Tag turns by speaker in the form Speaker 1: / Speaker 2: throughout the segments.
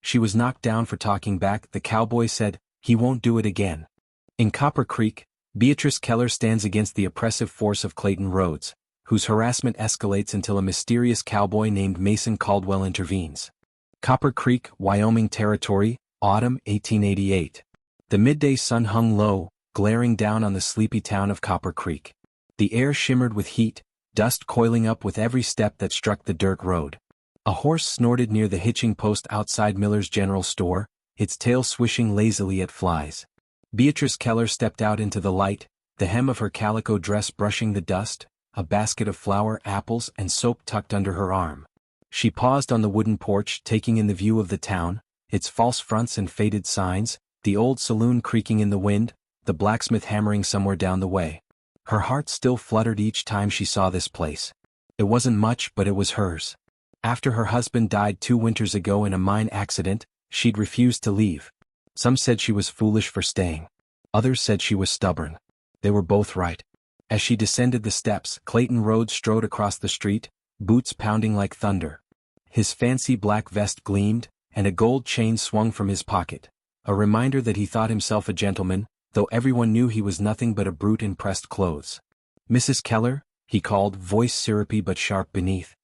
Speaker 1: She was knocked down for talking back. The cowboy said, "He won't do it again." In Copper Creek, Beatrice Keller stands against the oppressive force of Clayton Rhodes, whose harassment escalates until a mysterious cowboy named Mason Caldwell intervenes. Copper Creek, Wyoming Territory, autumn 1888. The midday sun hung low, glaring down on the sleepy town of Copper Creek. The air shimmered with heat, dust coiling up with every step that struck the dirt road. A horse snorted near the hitching post outside Miller's General Store, its tail swishing lazily at flies. Beatrice Keller stepped out into the light, the hem of her calico dress brushing the dust, a basket of flour, apples, and soap tucked under her arm. She paused on the wooden porch, taking in the view of the town, its false fronts and faded signs, the old saloon creaking in the wind, the blacksmith hammering somewhere down the way. Her heart still fluttered each time she saw this place. It wasn't much, but it was hers. After her husband died 2 winters ago in a mine accident, she'd refused to leave. Some said she was foolish for staying. Others said she was stubborn. They were both right. As she descended the steps, Clayton Rhodes strode across the street, boots pounding like thunder. His fancy black vest gleamed, and a gold chain swung from his pocket, a reminder that he thought himself a gentleman, though everyone knew he was nothing but a brute in pressed clothes. "Mrs. Keller," he called, voice syrupy but sharp beneath.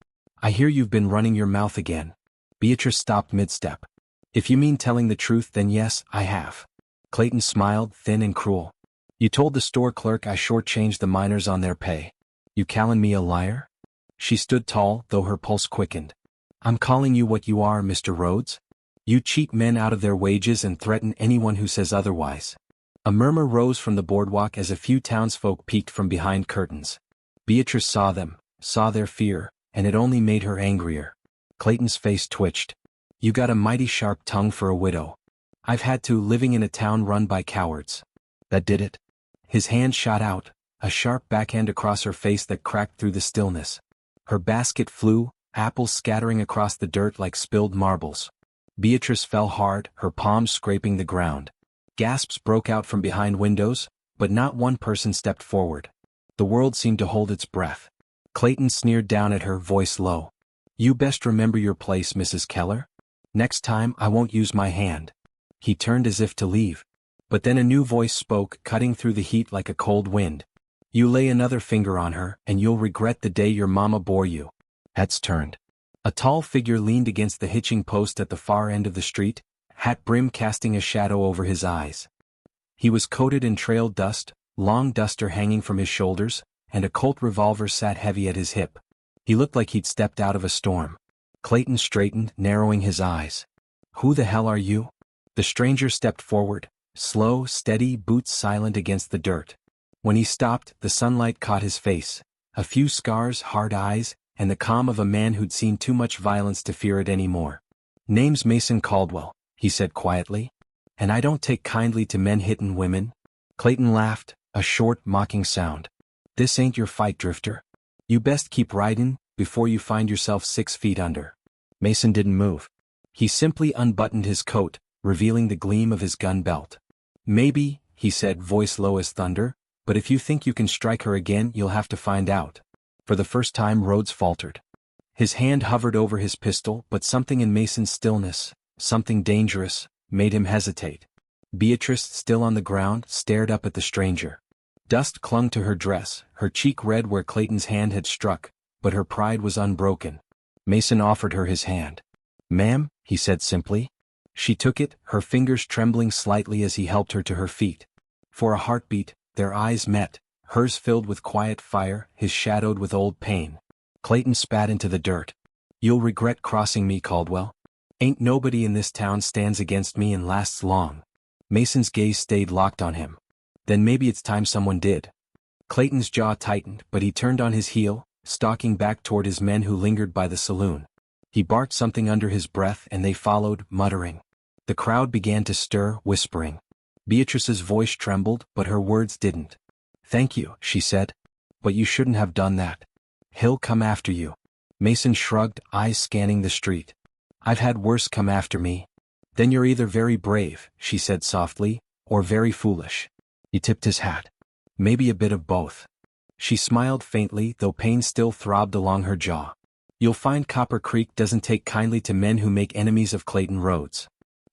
Speaker 1: "I hear you've been running your mouth again." Beatrice stopped mid-step. "If you mean telling the truth, then yes, I have." Clayton smiled, thin and cruel. "You told the store clerk I shortchanged the miners on their pay. You calling me a liar?" She stood tall, though her pulse quickened. "I'm calling you what you are, Mr. Rhodes. You cheat men out of their wages and threaten anyone who says otherwise." A murmur rose from the boardwalk as a few townsfolk peeked from behind curtains. Beatrice saw them, saw their fear, and it only made her angrier. Clayton's face twitched. "You got a mighty sharp tongue for a widow. I've had to, living in a town run by cowards." "That did it?" His hand shot out, a sharp backhand across her face that cracked through the stillness. Her basket flew, apples scattering across the dirt like spilled marbles. Beatrice fell hard, her palms scraping the ground. Gasps broke out from behind windows, but not one person stepped forward. The world seemed to hold its breath. Clayton sneered down at her, voice low. "You best remember your place, Mrs. Keller. Next time I won't use my hand." He turned as if to leave. But then a new voice spoke, cutting through the heat like a cold wind. "You lay another finger on her, and you'll regret the day your mama bore you." Heads turned. A tall figure leaned against the hitching post at the far end of the street, hat brim casting a shadow over his eyes. He was coated in trailed dust, long duster hanging from his shoulders, and a Colt revolver sat heavy at his hip. He looked like he'd stepped out of a storm. Clayton straightened, narrowing his eyes. "Who the hell are you?" The stranger stepped forward, slow, steady, boots silent against the dirt. When he stopped, the sunlight caught his face, a few scars, hard eyes, and the calm of a man who'd seen too much violence to fear it anymore. "Name's Mason Caldwell," he said quietly. "And I don't take kindly to men hittin' women." Clayton laughed, a short, mocking sound. "This ain't your fight, drifter. You best keep riding, before you find yourself 6 feet under." Mason didn't move. He simply unbuttoned his coat, revealing the gleam of his gun belt. "Maybe," he said, voice low as thunder, "but if you think you can strike her again, you'll have to find out." For the first time Rhodes faltered. His hand hovered over his pistol, but something in Mason's stillness, something dangerous, made him hesitate. Beatrice, still on the ground, stared up at the stranger. Dust clung to her dress, her cheek red where Clayton's hand had struck, but her pride was unbroken. Mason offered her his hand. "Ma'am," he said simply. She took it, her fingers trembling slightly as he helped her to her feet. For a heartbeat, their eyes met, hers filled with quiet fire, his shadowed with old pain. Clayton spat into the dirt. "You'll regret crossing me, Caldwell. Ain't nobody in this town stands against me and lasts long." Mason's gaze stayed locked on him. "Then maybe it's time someone did." Clayton's jaw tightened, but he turned on his heel, stalking back toward his men who lingered by the saloon. He barked something under his breath and they followed, muttering. The crowd began to stir, whispering. Beatrice's voice trembled, but her words didn't. "Thank you," she said. "But you shouldn't have done that. He'll come after you." Mason shrugged, eyes scanning the street. "I've had worse come after me." "Then you're either very brave," she said softly, "or very foolish." He tipped his hat. "Maybe a bit of both." She smiled faintly, though pain still throbbed along her jaw. You'll find Copper Creek doesn't take kindly to men who make enemies of Clayton Rhodes.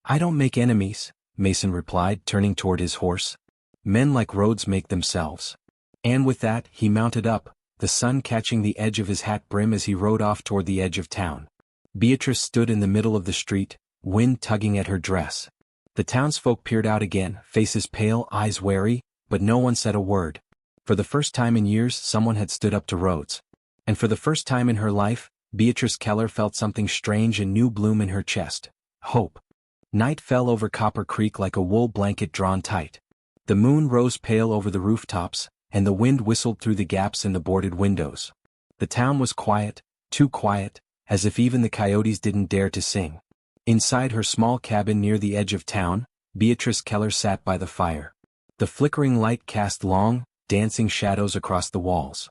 Speaker 1: I don't make enemies, Mason replied, turning toward his horse. Men like Rhodes make themselves. And with that, he mounted up, the sun catching the edge of his hat brim as he rode off toward the edge of town. Beatrice stood in the middle of the street, wind tugging at her dress. The townsfolk peered out again, faces pale, eyes wary, but no one said a word. For the first time in years, someone had stood up to Rhodes. And for the first time in her life, Beatrice Keller felt something strange and new bloom in her chest. Hope. Night fell over Copper Creek like a wool blanket drawn tight. The moon rose pale over the rooftops, and the wind whistled through the gaps in the boarded windows. The town was quiet, too quiet, as if even the coyotes didn't dare to sing. Inside her small cabin near the edge of town, Beatrice Keller sat by the fire. The flickering light cast long, dancing shadows across the walls.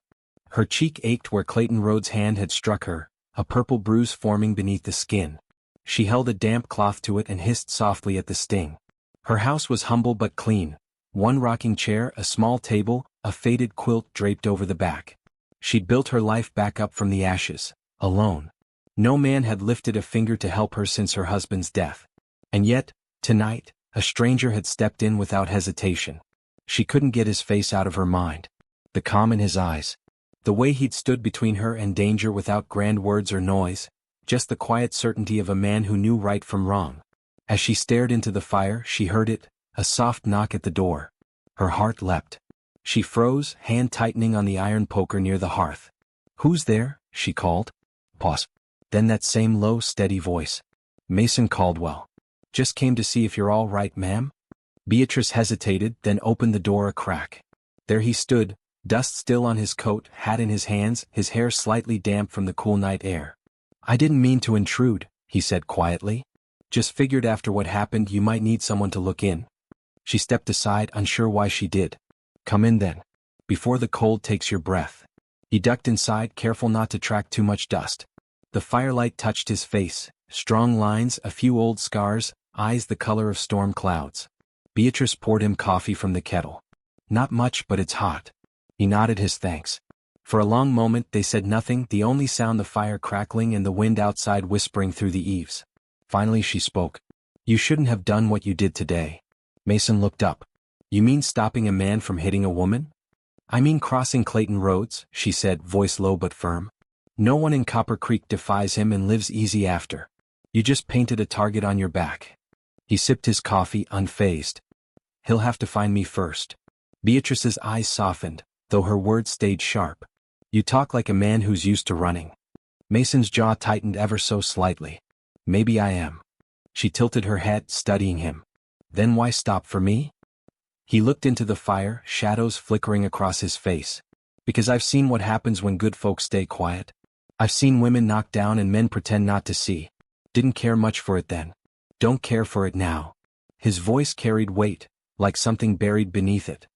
Speaker 1: Her cheek ached where Clayton Rhodes' hand had struck her, a purple bruise forming beneath the skin. She held a damp cloth to it and hissed softly at the sting. Her house was humble but clean. One rocking chair, a small table, a faded quilt draped over the back. She'd built her life back up from the ashes, alone. No man had lifted a finger to help her since her husband's death. And yet, tonight, a stranger had stepped in without hesitation. She couldn't get his face out of her mind. The calm in his eyes. The way he'd stood between her and danger without grand words or noise, just the quiet certainty of a man who knew right from wrong. As she stared into the fire, she heard it, a soft knock at the door. Her heart leapt. She froze, hand tightening on the iron poker near the hearth. "Who's there?" she called. Pause. Then that same low, steady voice. "Mason Caldwell. Just came to see if you're all right, ma'am." Beatrice hesitated, then opened the door a crack. There he stood, dust still on his coat, hat in his hands, his hair slightly damp from the cool night air. "I didn't mean to intrude," he said quietly. "Just figured after what happened you might need someone to look in." She stepped aside, unsure why she did. "Come in then. Before the cold takes your breath." He ducked inside, careful not to track too much dust. The firelight touched his face, strong lines, a few old scars, eyes the color of storm clouds. Beatrice poured him coffee from the kettle. "Not much, but it's hot." He nodded his thanks. For a long moment they said nothing, the only sound the fire crackling and the wind outside whispering through the eaves. Finally she spoke. "You shouldn't have done what you did today." Mason looked up. "You mean stopping a man from hitting a woman?" "I mean crossing Clayton Rhodes," she said, voice low but firm. "No one in Copper Creek defies him and lives easy after. You just painted a target on your back." He sipped his coffee, unfazed. "He'll have to find me first." Beatrice's eyes softened, though her words stayed sharp. "You talk like a man who's used to running." Mason's jaw tightened ever so slightly. "Maybe I am." She tilted her head, studying him. "Then why stop for me?" He looked into the fire, shadows flickering across his face. "Because I've seen what happens when good folks stay quiet. I've seen women knocked down and men pretend not to see. Didn't care much for it then. Don't care for it now." His voice carried weight, like something buried beneath it.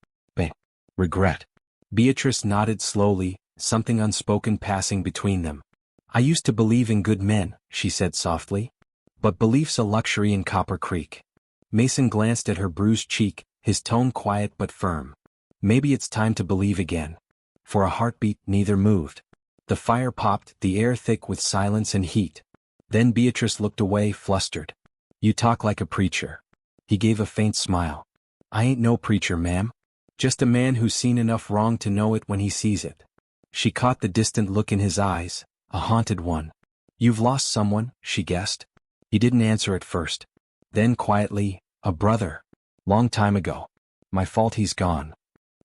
Speaker 1: Regret." Beatrice nodded slowly, something unspoken passing between them. "I used to believe in good men," she said softly. "But belief's a luxury in Copper Creek." Mason glanced at her bruised cheek, his tone quiet but firm. "Maybe it's time to believe again." For a heartbeat, neither moved. The fire popped, the air thick with silence and heat. Then Beatrice looked away, flustered. "You talk like a preacher." He gave a faint smile. "I ain't no preacher, ma'am. Just a man who's seen enough wrong to know it when he sees it." She caught the distant look in his eyes, a haunted one. "You've lost someone," she guessed. He didn't answer at first. Then quietly, "A brother. Long time ago. My fault he's gone."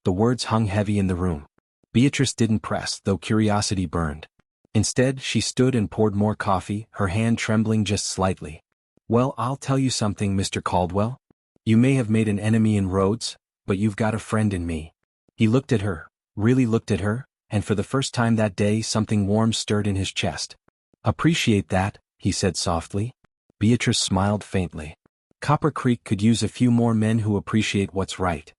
Speaker 1: The words hung heavy in the room. Beatrice didn't press, though curiosity burned. Instead, she stood and poured more coffee, her hand trembling just slightly. "Well, I'll tell you something, Mr. Caldwell. You may have made an enemy in Rhodes, but you've got a friend in me." He looked at her, really looked at her, and for the first time that day something warm stirred in his chest. "Appreciate that," he said softly. Beatrice smiled faintly. Copper Creek could use a few more men who appreciate what's right.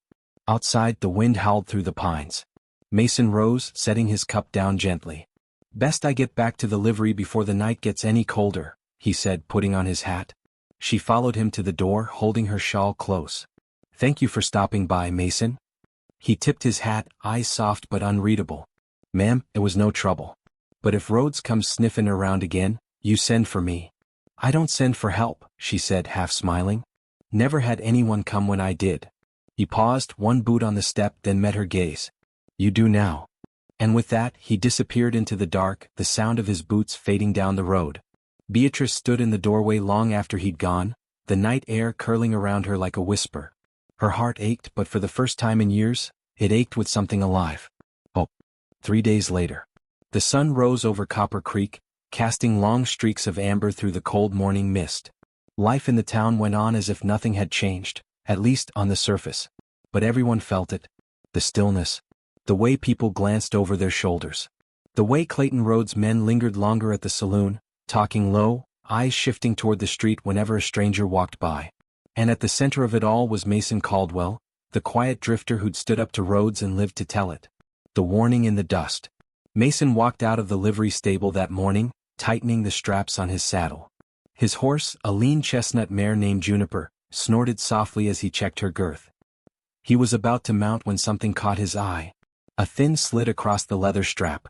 Speaker 1: Outside, the wind howled through the pines. Mason rose, setting his cup down gently. "Best I get back to the livery before the night gets any colder," he said, putting on his hat. She followed him to the door, holding her shawl close. "Thank you for stopping by, Mason." He tipped his hat, eyes soft but unreadable. "Ma'am, it was no trouble." But if Rhodes comes sniffing around again, you send for me." "I don't send for help," she said, half smiling. "Never had anyone come when I did." He paused, one boot on the step, then met her gaze. "You do now." And with that, he disappeared into the dark, the sound of his boots fading down the road. Beatrice stood in the doorway long after he'd gone, the night air curling around her like a whisper. Her heart ached, but for the first time in years, it ached with something alive. Hope. 3 days later. The sun rose over Copper Creek, casting long streaks of amber through the cold morning mist. Life in the town went on as if nothing had changed, at least on the surface. But everyone felt it. The stillness. The way people glanced over their shoulders. The way Clayton Rhodes' men lingered longer at the saloon, talking low, eyes shifting toward the street whenever a stranger walked by. And at the center of it all was Mason Caldwell, the quiet drifter who'd stood up to Rhodes and lived to tell it. The warning in the dust. Mason walked out of the livery stable that morning, tightening the straps on his saddle. His horse, a lean chestnut mare named Juniper, snorted softly as he checked her girth. He was about to mount when something caught his eye. A thin slit across the leather strap.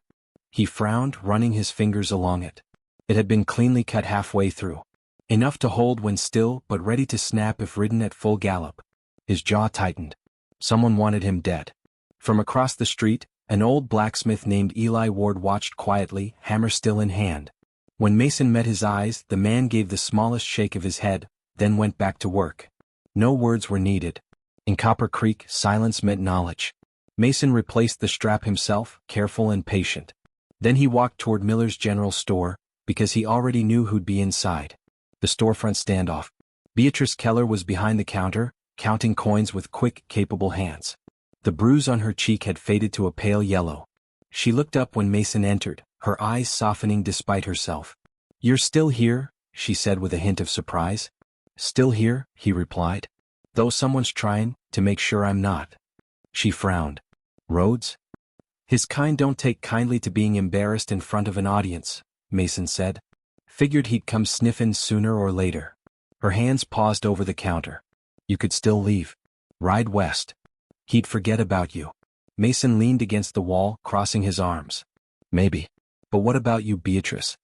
Speaker 1: He frowned, running his fingers along it. It had been cleanly cut halfway through. Enough to hold when still, but ready to snap if ridden at full gallop. His jaw tightened. Someone wanted him dead. From across the street, an old blacksmith named Eli Ward watched quietly, hammer still in hand. When Mason met his eyes, the man gave the smallest shake of his head, then went back to work. No words were needed. In Copper Creek, silence meant knowledge. Mason replaced the strap himself, careful and patient. Then he walked toward Miller's General Store, because he already knew who'd be inside. The storefront standoff. Beatrice Keller was behind the counter, counting coins with quick, capable hands. The bruise on her cheek had faded to a pale yellow. She looked up when Mason entered, her eyes softening despite herself. "You're still here?" she said with a hint of surprise. "Still here," he replied. "Though someone's trying to make sure I'm not." She frowned. "Rhodes?" "His kind don't take kindly to being embarrassed in front of an audience," Mason said. "Figured he'd come sniffin' sooner or later." Her hands paused over the counter. "You could still leave. Ride west. He'd forget about you." Mason leaned against the wall, crossing his arms. "Maybe. But what about you, Beatrice?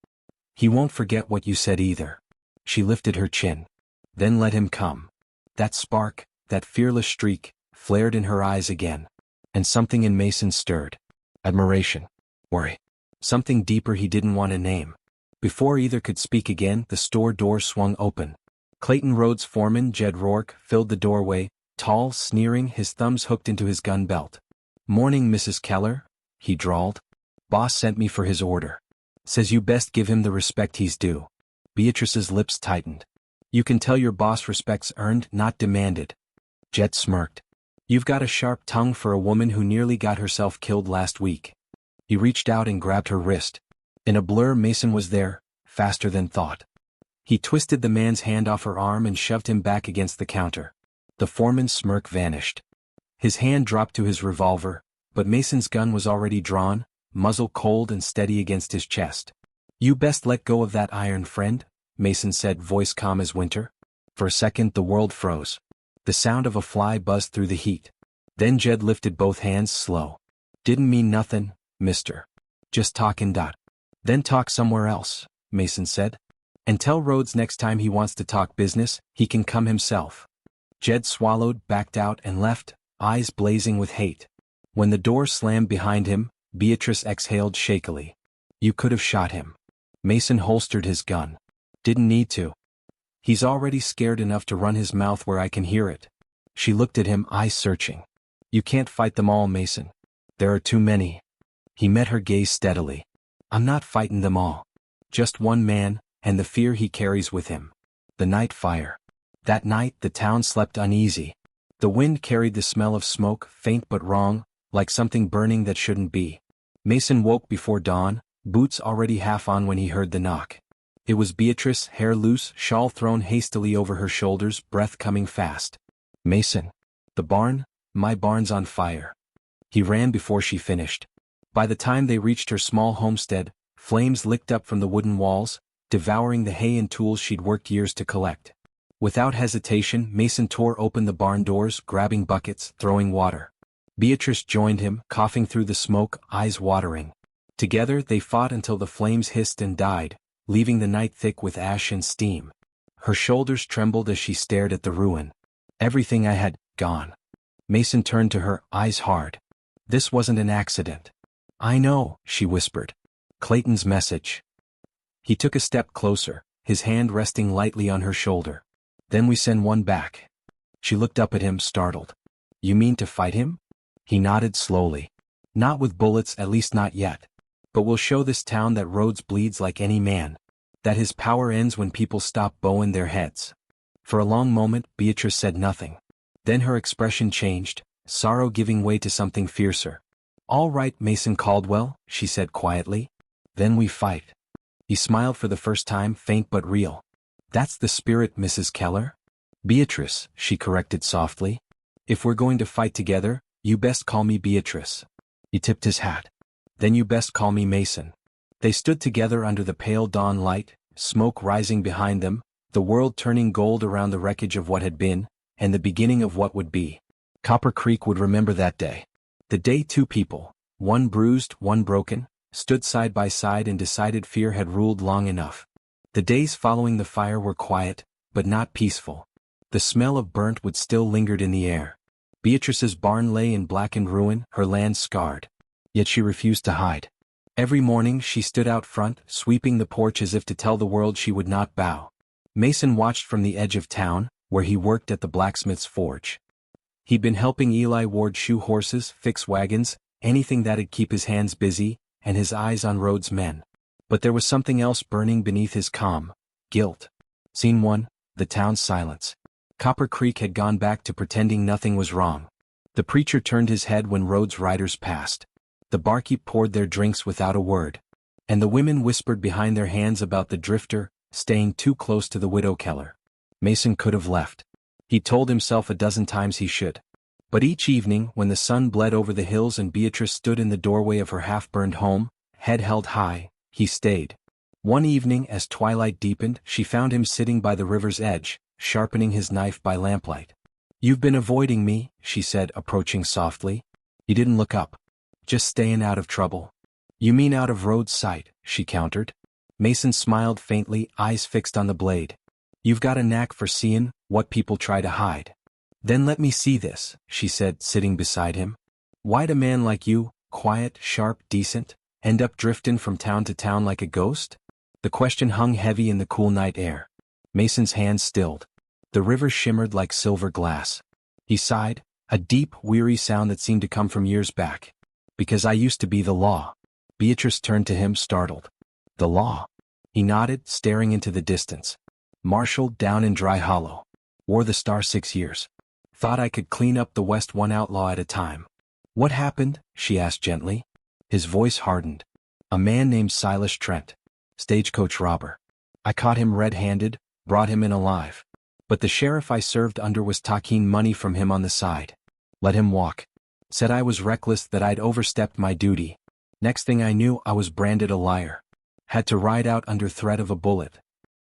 Speaker 1: He won't forget what you said either." She lifted her chin. "Then let him come." That spark, that fearless streak, flared in her eyes again. And something in Mason stirred. Admiration. Worry. Something deeper he didn't want to name. Before either could speak again, the store door swung open. Clayton Rhodes' foreman, Jed Rourke, filled the doorway, tall, sneering, his thumbs hooked into his gun belt. "Morning, Mrs. Keller," he drawled. "Boss sent me for his order. Says you best give him the respect he's due." Beatrice's lips tightened. "You can tell your boss respect's earned, not demanded." Jed smirked. "You've got a sharp tongue for a woman who nearly got herself killed last week." He reached out and grabbed her wrist. In a blur, Mason was there, faster than thought. He twisted the man's hand off her arm and shoved him back against the counter. The foreman's smirk vanished. His hand dropped to his revolver, but Mason's gun was already drawn, muzzle cold and steady against his chest. "You best let go of that iron, friend," Mason said, voice calm as winter. For a second the world froze. The sound of a fly buzzed through the heat. Then Jed lifted both hands slow. "Didn't mean nothin', mister. Just talkin'. "Then talk somewhere else," Mason said. "And tell Rhodes next time he wants to talk business, he can come himself." Jed swallowed, backed out and left, eyes blazing with hate. When the door slammed behind him, Beatrice exhaled shakily. "You could have shot him." Mason holstered his gun. "Didn't need to. He's already scared enough to run his mouth where I can hear it." She looked at him, eyes searching. "You can't fight them all, Mason. There are too many." He met her gaze steadily. "I'm not fighting them all. Just one man, and the fear he carries with him. The night fire." That night the town slept uneasy. The wind carried the smell of smoke, faint but wrong, like something burning that shouldn't be. Mason woke before dawn, boots already half on when he heard the knock. It was Beatrice, hair loose, shawl thrown hastily over her shoulders, breath coming fast. "Mason. The barn? My barn's on fire." He ran before she finished. By the time they reached her small homestead, flames licked up from the wooden walls, devouring the hay and tools she'd worked years to collect. Without hesitation, Mason tore open the barn doors, grabbing buckets, throwing water. Beatrice joined him, coughing through the smoke, eyes watering. Together they fought until the flames hissed and died, leaving the night thick with ash and steam. Her shoulders trembled as she stared at the ruin. Everything I had, gone. Mason turned to her, eyes hard. This wasn't an accident. I know, she whispered. Clayton's message. He took a step closer, his hand resting lightly on her shoulder. Then we send one back. She looked up at him, startled. You mean to fight him? He nodded slowly. Not with bullets, at least not yet. But we'll show this town that Rhodes bleeds like any man. That his power ends when people stop bowing their heads. For a long moment, Beatrice said nothing. Then her expression changed, sorrow giving way to something fiercer. All right, Mason Caldwell, she said quietly. Then we fight. He smiled for the first time, faint but real. That's the spirit, Mrs. Keller. Beatrice, she corrected softly. If we're going to fight together, you best call me Beatrice. He tipped his hat. Then you best call me Mason. They stood together under the pale dawn light, smoke rising behind them, the world turning gold around the wreckage of what had been, and the beginning of what would be. Copper Creek would remember that day. The day two people, one bruised, one broken, stood side by side and decided fear had ruled long enough. The days following the fire were quiet, but not peaceful. The smell of burnt wood still lingered in the air. Beatrice's barn lay in blackened ruin, her land scarred. Yet she refused to hide. Every morning she stood out front, sweeping the porch as if to tell the world she would not bow. Mason watched from the edge of town, where he worked at the blacksmith's forge. He'd been helping Eli Ward shoe horses, fix wagons, anything that'd keep his hands busy, and his eyes on Rhodes' men. But there was something else burning beneath his calm. Guilt. Scene 1, the town's silence. Copper Creek had gone back to pretending nothing was wrong. The preacher turned his head when Rhodes' riders passed. The barkeep poured their drinks without a word. And the women whispered behind their hands about the drifter, staying too close to the widow Keller. Mason could have left. He told himself a dozen times he should. But each evening, when the sun bled over the hills and Beatrice stood in the doorway of her half-burned home, head held high, he stayed. One evening, as twilight deepened, she found him sitting by the river's edge, sharpening his knife by lamplight. You've been avoiding me, she said, approaching softly. He didn't look up. Just staying out of trouble. You mean out of Rhodes' sight, she countered. Mason smiled faintly, eyes fixed on the blade. You've got a knack for seeing what people try to hide. Then let me see this, she said, sitting beside him. Why'd a man like you, quiet, sharp, decent, end up drifting from town to town like a ghost? The question hung heavy in the cool night air. Mason's hands stilled. The river shimmered like silver glass. He sighed, a deep, weary sound that seemed to come from years back. Because I used to be the law. Beatrice turned to him, startled. The law? He nodded, staring into the distance. Marshaled down in Dry Hollow. Wore the star 6 years. Thought I could clean up the West one outlaw at a time. What happened? She asked gently. His voice hardened. A man named Silas Trent. Stagecoach robber. I caught him red-handed, brought him in alive. But the sheriff I served under was taking money from him on the side. Let him walk. Said I was reckless, that I'd overstepped my duty. Next thing I knew, I was branded a liar. Had to ride out under threat of a bullet.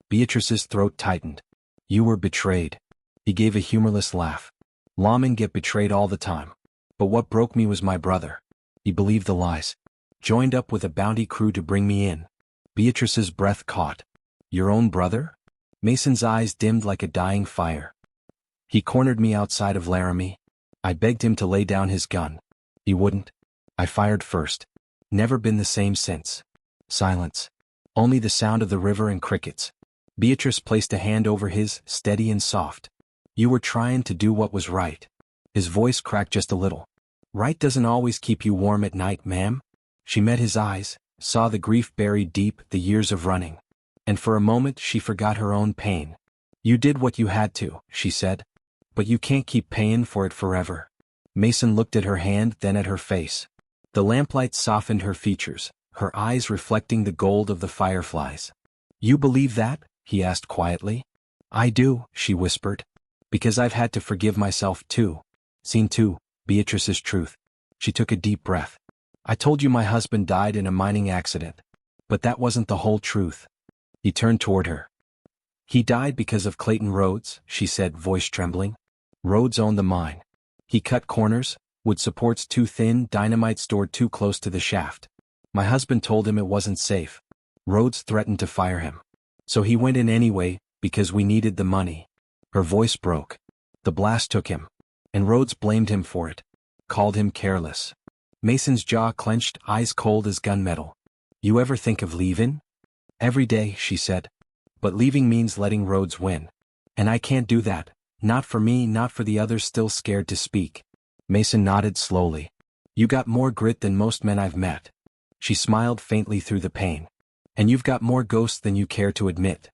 Speaker 1: Beatrice's throat tightened. You were betrayed. He gave a humorless laugh. Lawmen get betrayed all the time. But what broke me was my brother. He believed the lies. Joined up with a bounty crew to bring me in. Beatrice's breath caught. Your own brother? Mason's eyes dimmed like a dying fire. He cornered me outside of Laramie. I begged him to lay down his gun. He wouldn't. I fired first. Never been the same since. Silence. Only the sound of the river and crickets. Beatrice placed a hand over his, steady and soft. You were trying to do what was right. His voice cracked just a little. Right doesn't always keep you warm at night, ma'am. She met his eyes, saw the grief buried deep, the years of running. And for a moment she forgot her own pain. You did what you had to, she said. But you can't keep paying for it forever. Mason looked at her hand, then at her face. The lamplight softened her features, her eyes reflecting the gold of the fireflies. You believe that? He asked quietly. I do, she whispered. Because I've had to forgive myself too. Scene 2, Beatrice's truth. She took a deep breath. I told you my husband died in a mining accident. But that wasn't the whole truth. He turned toward her. He died because of Clayton Rhodes, she said, voice trembling. Rhodes owned the mine. He cut corners, wood supports too thin, dynamite stored too close to the shaft. My husband told him it wasn't safe. Rhodes threatened to fire him. So he went in anyway, because we needed the money. Her voice broke. The blast took him. And Rhodes blamed him for it. Called him careless. Mason's jaw clenched, eyes cold as gunmetal. You ever think of leaving? Every day, she said. But leaving means letting Rhodes win. And I can't do that. Not for me, not for the others still scared to speak. Mason nodded slowly. You got more grit than most men I've met. She smiled faintly through the pain. And you've got more ghosts than you care to admit.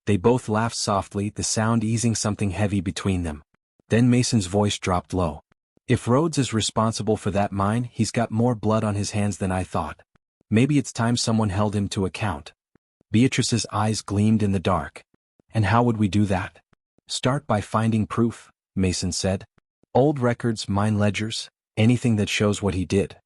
Speaker 1: They both laughed softly, the sound easing something heavy between them. Then Mason's voice dropped low. If Rhodes is responsible for that mine, he's got more blood on his hands than I thought. Maybe it's time someone held him to account. Beatrice's eyes gleamed in the dark. And how would we do that? Start by finding proof, Mason said. Old records, mine ledgers, anything that shows what he did.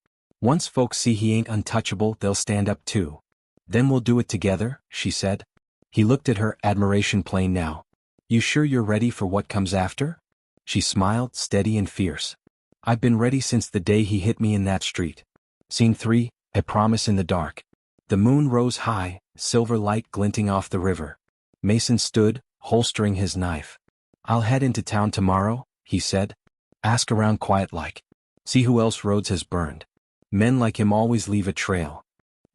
Speaker 1: Once folks see he ain't untouchable, they'll stand up too. Then we'll do it together, she said. He looked at her, admiration plain now. You sure you're ready for what comes after? She smiled, steady and fierce. I've been ready since the day he hit me in that street. Scene 3, A Promise in the Dark. The moon rose high, silver light glinting off the river. Mason stood, holstering his knife. I'll head into town tomorrow, he said. Ask around quiet like. See who else Rhodes has burned. Men like him always leave a trail.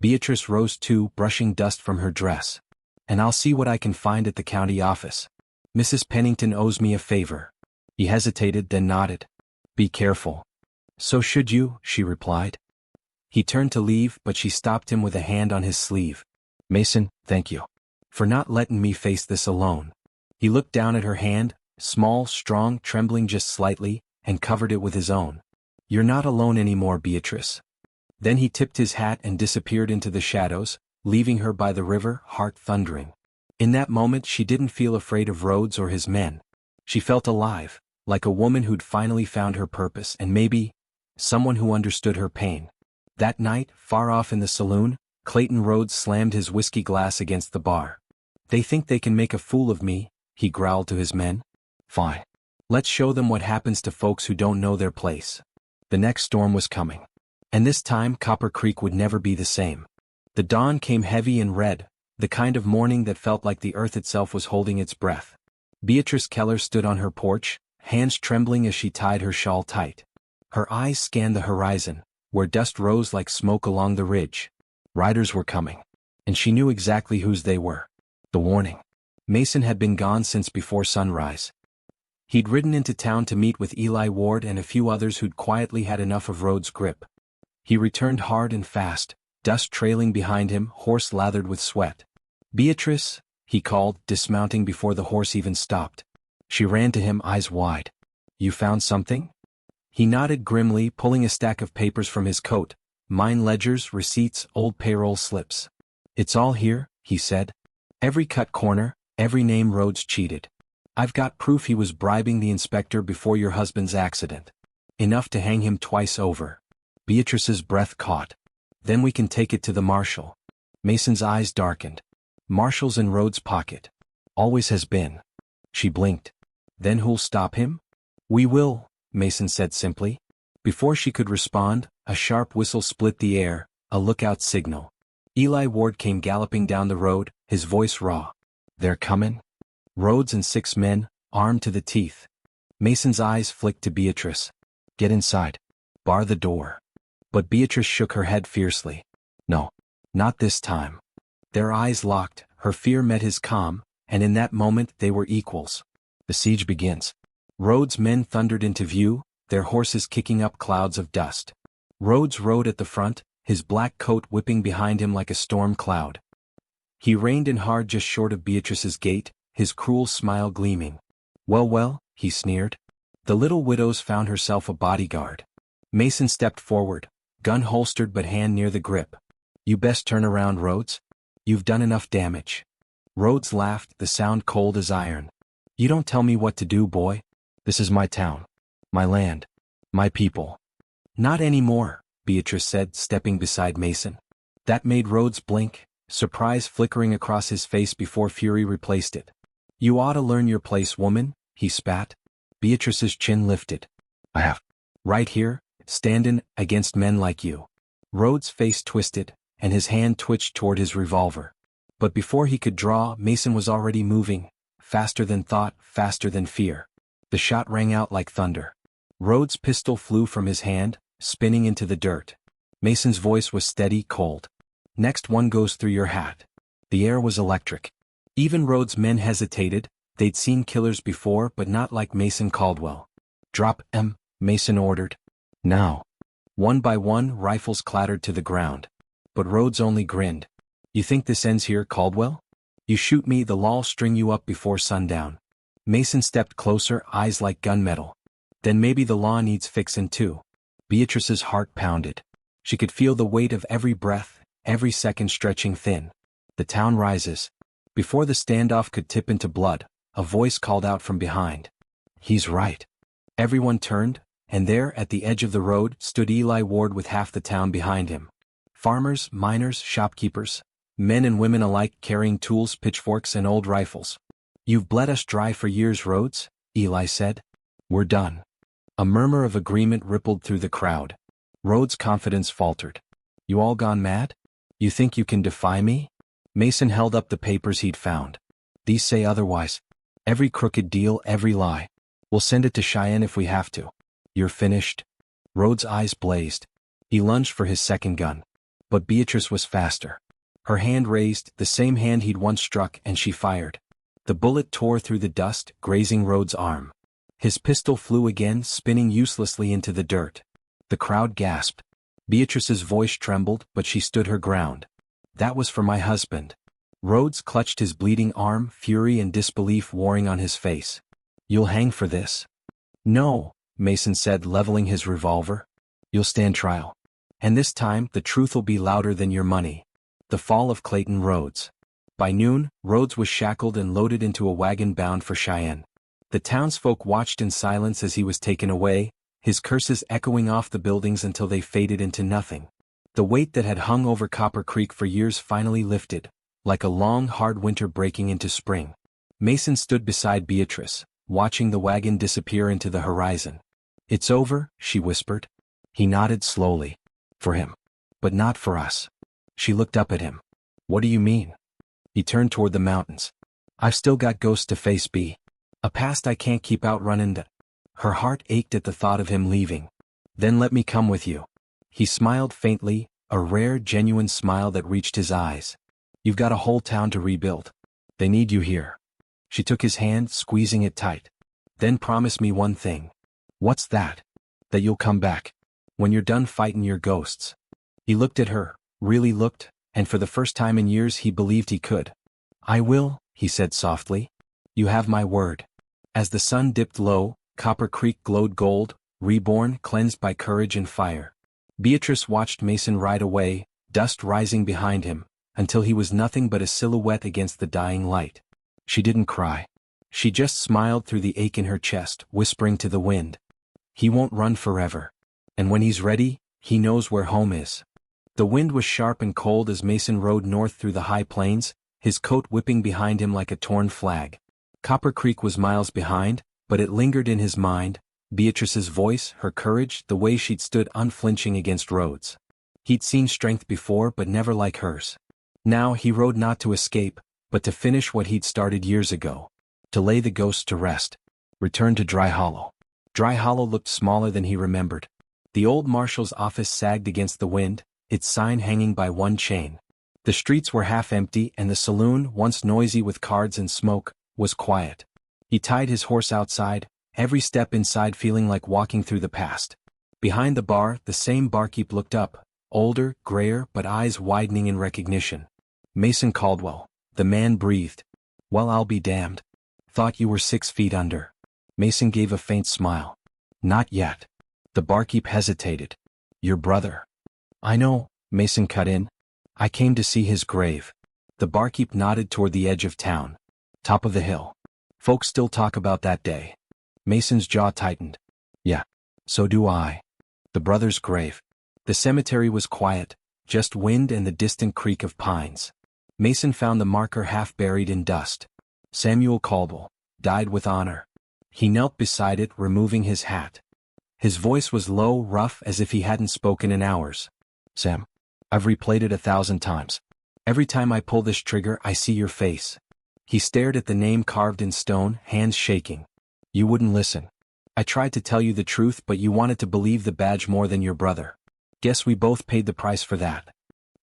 Speaker 1: Beatrice rose too, brushing dust from her dress. And I'll see what I can find at the county office. Mrs. Pennington owes me a favor. He hesitated, then nodded. Be careful. So should you, she replied. He turned to leave, but she stopped him with a hand on his sleeve. Mason, thank you. For not letting me face this alone. He looked down at her hand, small, strong, trembling just slightly, and covered it with his own. You're not alone anymore, Beatrice. Then he tipped his hat and disappeared into the shadows, leaving her by the river, heart thundering. In that moment she didn't feel afraid of Rhodes or his men. She felt alive, like a woman who'd finally found her purpose and maybe someone who understood her pain. That night, far off in the saloon, Clayton Rhodes slammed his whiskey glass against the bar. They think they can make a fool of me, he growled to his men. Fine. Let's show them what happens to folks who don't know their place. The next storm was coming. And this time Copper Creek would never be the same. The dawn came heavy and red, the kind of morning that felt like the earth itself was holding its breath. Beatrice Keller stood on her porch, hands trembling as she tied her shawl tight. Her eyes scanned the horizon, where dust rose like smoke along the ridge. Riders were coming. And she knew exactly whose they were. The warning. Mason had been gone since before sunrise. He'd ridden into town to meet with Eli Ward and a few others who'd quietly had enough of Rhodes' grip. He returned hard and fast, dust trailing behind him, horse lathered with sweat. Beatrice, he called, dismounting before the horse even stopped. She ran to him, eyes wide. You found something? He nodded grimly, pulling a stack of papers from his coat. Mine ledgers, receipts, old payroll slips. It's all here, he said. Every cut corner, every name Rhodes cheated. I've got proof he was bribing the inspector before your husband's accident. Enough to hang him twice over. Beatrice's breath caught. Then we can take it to the marshal. Mason's eyes darkened. Marshal's in Rhodes' pocket. Always has been. She blinked. Then who'll stop him? We will, Mason said simply. Before she could respond, a sharp whistle split the air, a lookout signal. Eli Ward came galloping down the road, his voice raw. They're coming? Rhodes and 6 men, armed to the teeth. Mason's eyes flicked to Beatrice. Get inside. Bar the door. But Beatrice shook her head fiercely. No. Not this time. Their eyes locked, her fear met his calm, and in that moment they were equals. The siege begins. Rhodes' men thundered into view, their horses kicking up clouds of dust. Rhodes rode at the front, his black coat whipping behind him like a storm cloud. He reined in hard just short of Beatrice's gate, his cruel smile gleaming. Well, he sneered. The little widow's found herself a bodyguard. Mason stepped forward, gun holstered but hand near the grip. You best turn around, Rhodes. You've done enough damage. Rhodes laughed, the sound cold as iron. You don't tell me what to do, boy. This is my town. My land. My people. Not anymore, Beatrice said, stepping beside Mason. That made Rhodes blink, surprise flickering across his face before fury replaced it. You ought to learn your place, woman, he spat. Beatrice's chin lifted. I have. Right here, standin' against men like you. Rhodes' face twisted, and his hand twitched toward his revolver. But before he could draw, Mason was already moving, faster than thought, faster than fear. The shot rang out like thunder. Rhodes' pistol flew from his hand, spinning into the dirt. Mason's voice was steady, cold. "Next one goes through your hat." The air was electric. Even Rhodes' men hesitated. They'd seen killers before, but not like Mason Caldwell. "Drop 'em," Mason ordered. "Now." One by one, rifles clattered to the ground. But Rhodes only grinned. "You think this ends here, Caldwell? You shoot me, the law'll string you up before sundown." Mason stepped closer, eyes like gunmetal. "Then maybe the law needs fixin' too." Beatrice's heart pounded. She could feel the weight of every breath, every second stretching thin. The town rises. Before the standoff could tip into blood, a voice called out from behind. "He's right." Everyone turned, and there, at the edge of the road, stood Eli Ward with half the town behind him. Farmers, miners, shopkeepers, men and women alike carrying tools, pitchforks, and old rifles. "You've bled us dry for years, Rhodes," Eli said. "We're done." A murmur of agreement rippled through the crowd. Rhodes' confidence faltered. "You all gone mad? You think you can defy me?" Mason held up the papers he'd found. "These say otherwise. Every crooked deal, every lie. We'll send it to Cheyenne if we have to." "You're finished?" Rhodes' eyes blazed. He lunged for his second gun. But Beatrice was faster. Her hand raised, the same hand he'd once struck, and she fired. The bullet tore through the dust, grazing Rhodes' arm. His pistol flew again, spinning uselessly into the dirt. The crowd gasped. Beatrice's voice trembled, but she stood her ground. "That was for my husband." Rhodes clutched his bleeding arm, fury and disbelief warring on his face. "You'll hang for this." "No," Mason said, leveling his revolver. "You'll stand trial. And this time, the truth'll be louder than your money." The fall of Clayton Rhodes. By noon, Rhodes was shackled and loaded into a wagon bound for Cheyenne. The townsfolk watched in silence as he was taken away, his curses echoing off the buildings until they faded into nothing. The weight that had hung over Copper Creek for years finally lifted, like a long, hard winter breaking into spring. Mason stood beside Beatrice, watching the wagon disappear into the horizon. "It's over," she whispered. He nodded slowly. "For him. But not for us." She looked up at him. "What do you mean?" He turned toward the mountains. "I've still got ghosts to face, B. A past I can't keep outrunning. Her heart ached at the thought of him leaving. "Then let me come with you." He smiled faintly, a rare, genuine smile that reached his eyes. "You've got a whole town to rebuild. They need you here." She took his hand, squeezing it tight. "Then promise me one thing." "What's that?" "That you'll come back. When you're done fighting your ghosts." He looked at her, really looked, and for the first time in years he believed he could. "I will," he said softly. "You have my word." As the sun dipped low, Copper Creek glowed gold, reborn, cleansed by courage and fire. Beatrice watched Mason ride away, dust rising behind him, until he was nothing but a silhouette against the dying light. She didn't cry. She just smiled through the ache in her chest, whispering to the wind. "He won't run forever. And when he's ready, he knows where home is." The wind was sharp and cold as Mason rode north through the high plains, his coat whipping behind him like a torn flag. Copper Creek was miles behind, but it lingered in his mind, Beatrice's voice, her courage, the way she'd stood unflinching against Rhodes. He'd seen strength before, but never like hers. Now he rode not to escape, but to finish what he'd started years ago. To lay the ghosts to rest. Return to Dry Hollow. Dry Hollow looked smaller than he remembered. The old marshal's office sagged against the wind, its sign hanging by one chain. The streets were half empty, and the saloon, once noisy with cards and smoke, was quiet. He tied his horse outside, every step inside feeling like walking through the past. Behind the bar, the same barkeep looked up, older, grayer, but eyes widening in recognition. "Mason Caldwell." The man breathed. "Well, I'll be damned. Thought you were 6 feet under." Mason gave a faint smile. "Not yet." The barkeep hesitated. "Your brother." "I know," Mason cut in. "I came to see his grave." The barkeep nodded toward the edge of town. "Top of the hill. Folks still talk about that day." Mason's jaw tightened. "Yeah. So do I." The brother's grave. The cemetery was quiet, just wind and the distant creak of pines. Mason found the marker half buried in dust. Samuel Caldwell, died with honor. He knelt beside it, removing his hat. His voice was low, rough, as if he hadn't spoken in hours. "Sam, I've replayed it 1,000 times. Every time I pull this trigger I see your face. He stared at the name carved in stone, hands shaking. You wouldn't listen. I tried to tell you the truth but you wanted to believe the badge more than your brother. Guess we both paid the price for that.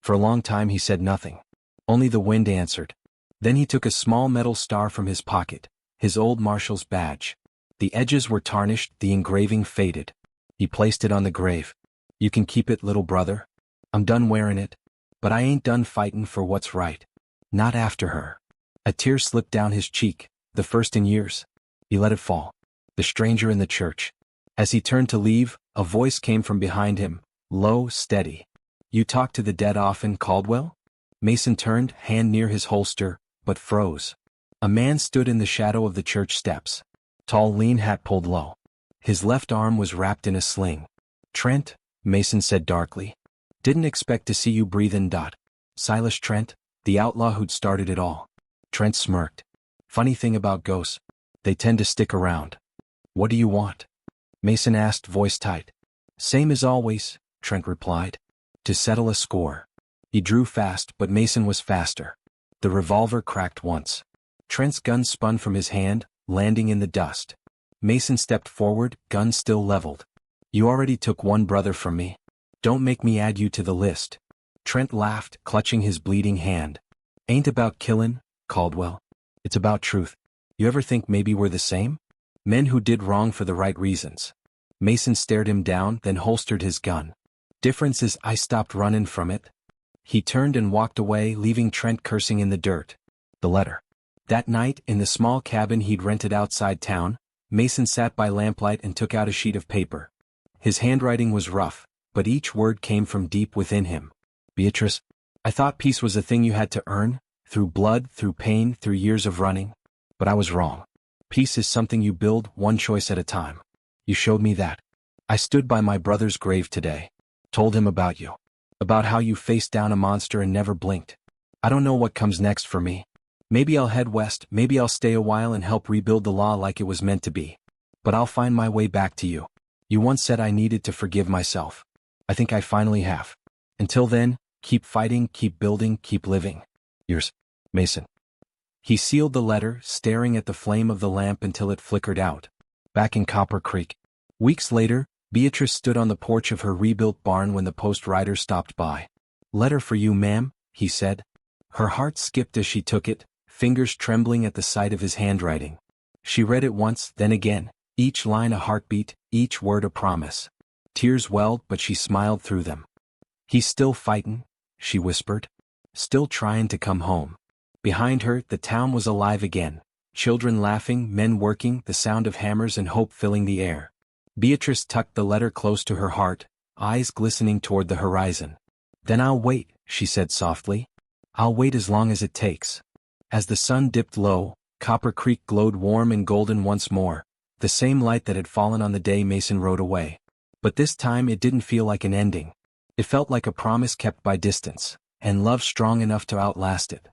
Speaker 1: For a long time he said nothing. Only the wind answered. Then he took a small metal star from his pocket, his old marshal's badge. The edges were tarnished, the engraving faded. He placed it on the grave. You can keep it, little brother. I'm done wearing it. But I ain't done fighting for what's right. Not after her. A tear slipped down his cheek, the first in years. He let it fall. The stranger in the church. As he turned to leave, a voice came from behind him, low, steady. You talk to the dead often, Caldwell? Mason turned, hand near his holster, but froze. A man stood in the shadow of the church steps. Tall, lean, hat pulled low. His left arm was wrapped in a sling. Trent, Mason said darkly. Didn't expect to see you breathing. Silas Trent, the outlaw who'd started it all. Trent smirked. Funny thing about ghosts. They tend to stick around. What do you want? Mason asked, voice tight. Same as always, Trent replied. To settle a score. He drew fast, but Mason was faster. The revolver cracked once. Trent's gun spun from his hand, landing in the dust. Mason stepped forward, gun still leveled. You already took one brother from me. Don't make me add you to the list. Trent laughed, clutching his bleeding hand. Ain't about killin', Caldwell. It's about truth. You ever think maybe we're the same? Men who did wrong for the right reasons. Mason stared him down, then holstered his gun. Difference is I stopped running from it. He turned and walked away, leaving Trent cursing in the dirt. The letter. That night, in the small cabin he'd rented outside town, Mason sat by lamplight and took out a sheet of paper. His handwriting was rough, but each word came from deep within him. Beatrice, I thought peace was a thing you had to earn, through blood, through pain, through years of running. But I was wrong. Peace is something you build, one choice at a time. You showed me that. I stood by my brother's grave today. Told him about you. About how you faced down a monster and never blinked. I don't know what comes next for me. Maybe I'll head west, maybe I'll stay a while and help rebuild the law like it was meant to be. But I'll find my way back to you. You once said I needed to forgive myself. I think I finally have. Until then, keep fighting, keep building, keep living. Yours, Mason. He sealed the letter, staring at the flame of the lamp until it flickered out. Back in Copper Creek. Weeks later, Beatrice stood on the porch of her rebuilt barn when the post rider stopped by. Letter for you, ma'am, he said. Her heart skipped as she took it, fingers trembling at the sight of his handwriting. She read it once, then again, each line a heartbeat, each word a promise. Tears welled, but she smiled through them. He's still fightin', she whispered. Still trying to come home. Behind her, the town was alive again. Children laughing, men working, the sound of hammers and hope filling the air. Beatrice tucked the letter close to her heart, eyes glistening toward the horizon. Then I'll wait, she said softly. I'll wait as long as it takes. As the sun dipped low, Copper Creek glowed warm and golden once more, the same light that had fallen on the day Mason rode away. But this time it didn't feel like an ending. It felt like a promise kept by distance, and love strong enough to outlast it.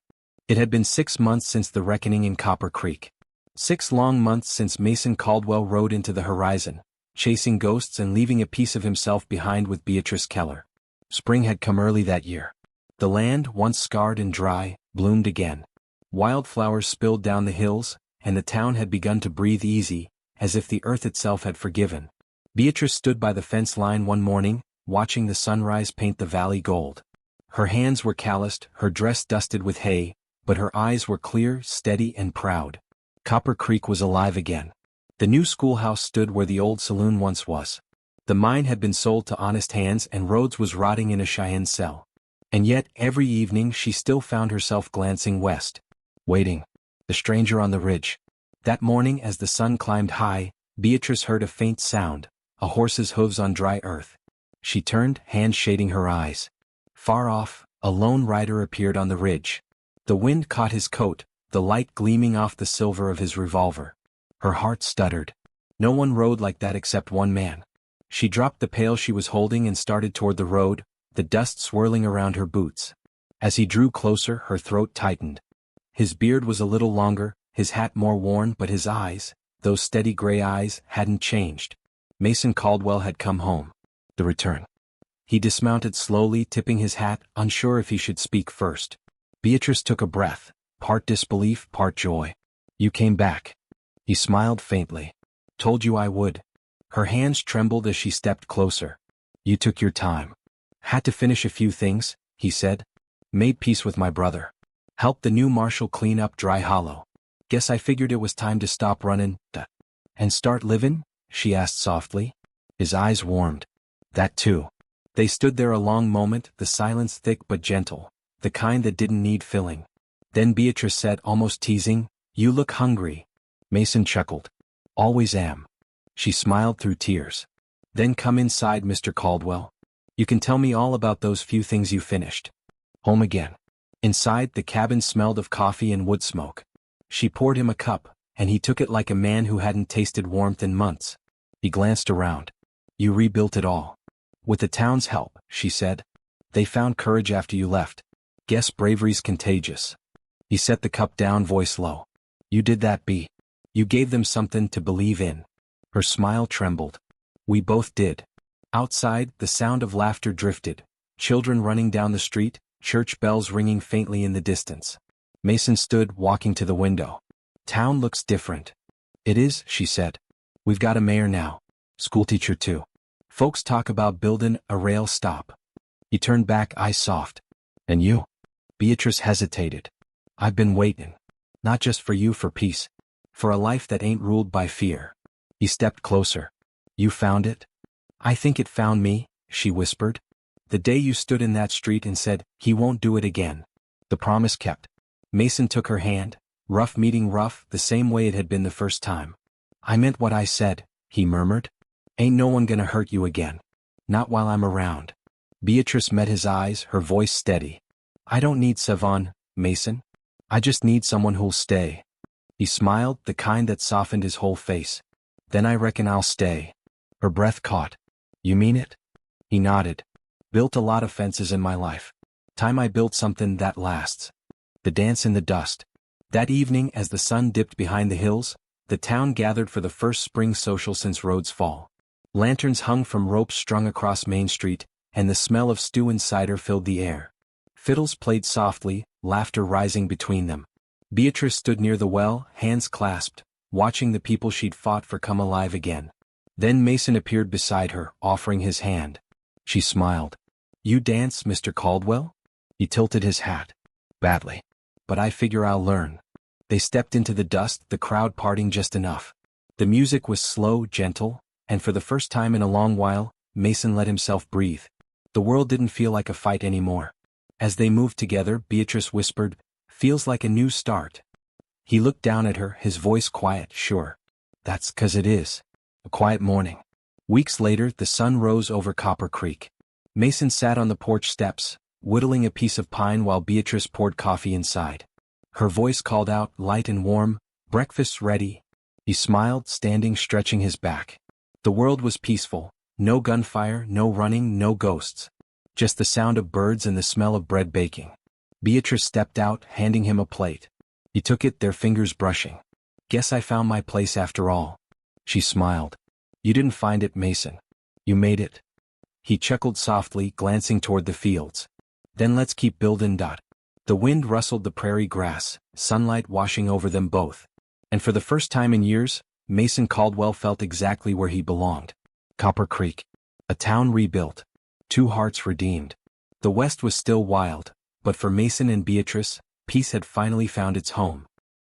Speaker 1: It had been 6 months since the reckoning in Copper Creek. 6 long months since Mason Caldwell rode into the horizon, chasing ghosts and leaving a piece of himself behind with Beatrice Keller. Spring had come early that year. The land, once scarred and dry, bloomed again. Wildflowers spilled down the hills, and the town had begun to breathe easy, as if the earth itself had forgiven. Beatrice stood by the fence line one morning, watching the sunrise paint the valley gold. Her hands were calloused, her dress dusted with hay, but her eyes were clear, steady, and proud. Copper Creek was alive again. The new schoolhouse stood where the old saloon once was. The mine had been sold to honest hands and Rhodes was rotting in a Cheyenne cell. And yet, every evening she still found herself glancing west. Waiting. The stranger on the ridge. That morning as the sun climbed high, Beatrice heard a faint sound, a horse's hooves on dry earth. She turned, hand shading her eyes. Far off, a lone rider appeared on the ridge. The wind caught his coat, the light gleaming off the silver of his revolver. Her heart stuttered. No one rode like that except one man. She dropped the pail she was holding and started toward the road, the dust swirling around her boots. As he drew closer, her throat tightened. His beard was a little longer, his hat more worn, but his eyes, those steady gray eyes, hadn't changed. Mason Caldwell had come home. The return. He dismounted slowly, tipping his hat, unsure if he should speak first. Beatrice took a breath, part disbelief, part joy. "You came back." He smiled faintly. "Told you I would." Her hands trembled as she stepped closer. "You took your time." "Had to finish a few things," he said. "Made peace with my brother. Helped the new marshal clean up Dry Hollow. Guess I figured it was time to stop running, and start living?" she asked softly. His eyes warmed. "That too." They stood there a long moment, the silence thick but gentle, the kind that didn't need filling. Then Beatrice said, almost teasing, "You look hungry." Mason chuckled. "Always am." She smiled through tears. "Then come inside, Mr. Caldwell. You can tell me all about those few things you finished." Home again. Inside, the cabin smelled of coffee and wood smoke. She poured him a cup, and he took it like a man who hadn't tasted warmth in months. He glanced around. "You rebuilt it all." "With the town's help," she said. "They found courage after you left. Guess bravery's contagious." He set the cup down, voice low. "You did that, B. You gave them something to believe in." Her smile trembled. "We both did." Outside, the sound of laughter drifted. Children running down the street, church bells ringing faintly in the distance. Mason stood, walking to the window. "Town looks different." "It is," she said. "We've got a mayor now. Schoolteacher too. Folks talk about building a rail stop." He turned back, eyes soft. "And you?" Beatrice hesitated. "I've been waiting. Not just for you, for peace. For a life that ain't ruled by fear." He stepped closer. "You found it?" "I think it found me," she whispered. "The day you stood in that street and said, 'He won't do it again.' The promise kept." Mason took her hand, rough meeting rough, the same way it had been the first time. "I meant what I said," he murmured. "Ain't no one gonna hurt you again. Not while I'm around." Beatrice met his eyes, her voice steady. "I don't need Savon, Mason. I just need someone who'll stay." He smiled, the kind that softened his whole face. "Then I reckon I'll stay." Her breath caught. "You mean it?" He nodded. "Built a lot of fences in my life. Time I built something that lasts." The dance in the dust. That evening, as the sun dipped behind the hills, the town gathered for the first spring social since Rhodes' fall. Lanterns hung from ropes strung across Main Street, and the smell of stew and cider filled the air. Fiddles played softly, laughter rising between them. Beatrice stood near the well, hands clasped, watching the people she'd fought for come alive again. Then Mason appeared beside her, offering his hand. She smiled. "You dance, Mr. Caldwell?" He tilted his hat. "Badly. But I figure I'll learn." They stepped into the dust, the crowd parting just enough. The music was slow, gentle, and for the first time in a long while, Mason let himself breathe. The world didn't feel like a fight anymore. As they moved together, Beatrice whispered, "Feels like a new start." He looked down at her, his voice quiet, sure. "That's 'cause it is." A quiet morning. Weeks later, the sun rose over Copper Creek. Mason sat on the porch steps, whittling a piece of pine while Beatrice poured coffee inside. Her voice called out, light and warm, "Breakfast's ready." He smiled, standing, stretching his back. The world was peaceful. No gunfire, no running, no ghosts. Just the sound of birds and the smell of bread baking. Beatrice stepped out, handing him a plate. He took it, their fingers brushing. "Guess I found my place after all." She smiled. "You didn't find it, Mason. You made it." He chuckled softly, glancing toward the fields. "Then let's keep building." The wind rustled the prairie grass, sunlight washing over them both. And for the first time in years, Mason Caldwell felt exactly where he belonged. Copper Creek. A town rebuilt. Two hearts redeemed. The West was still wild, but for Mason and Beatrice, peace had finally found its home.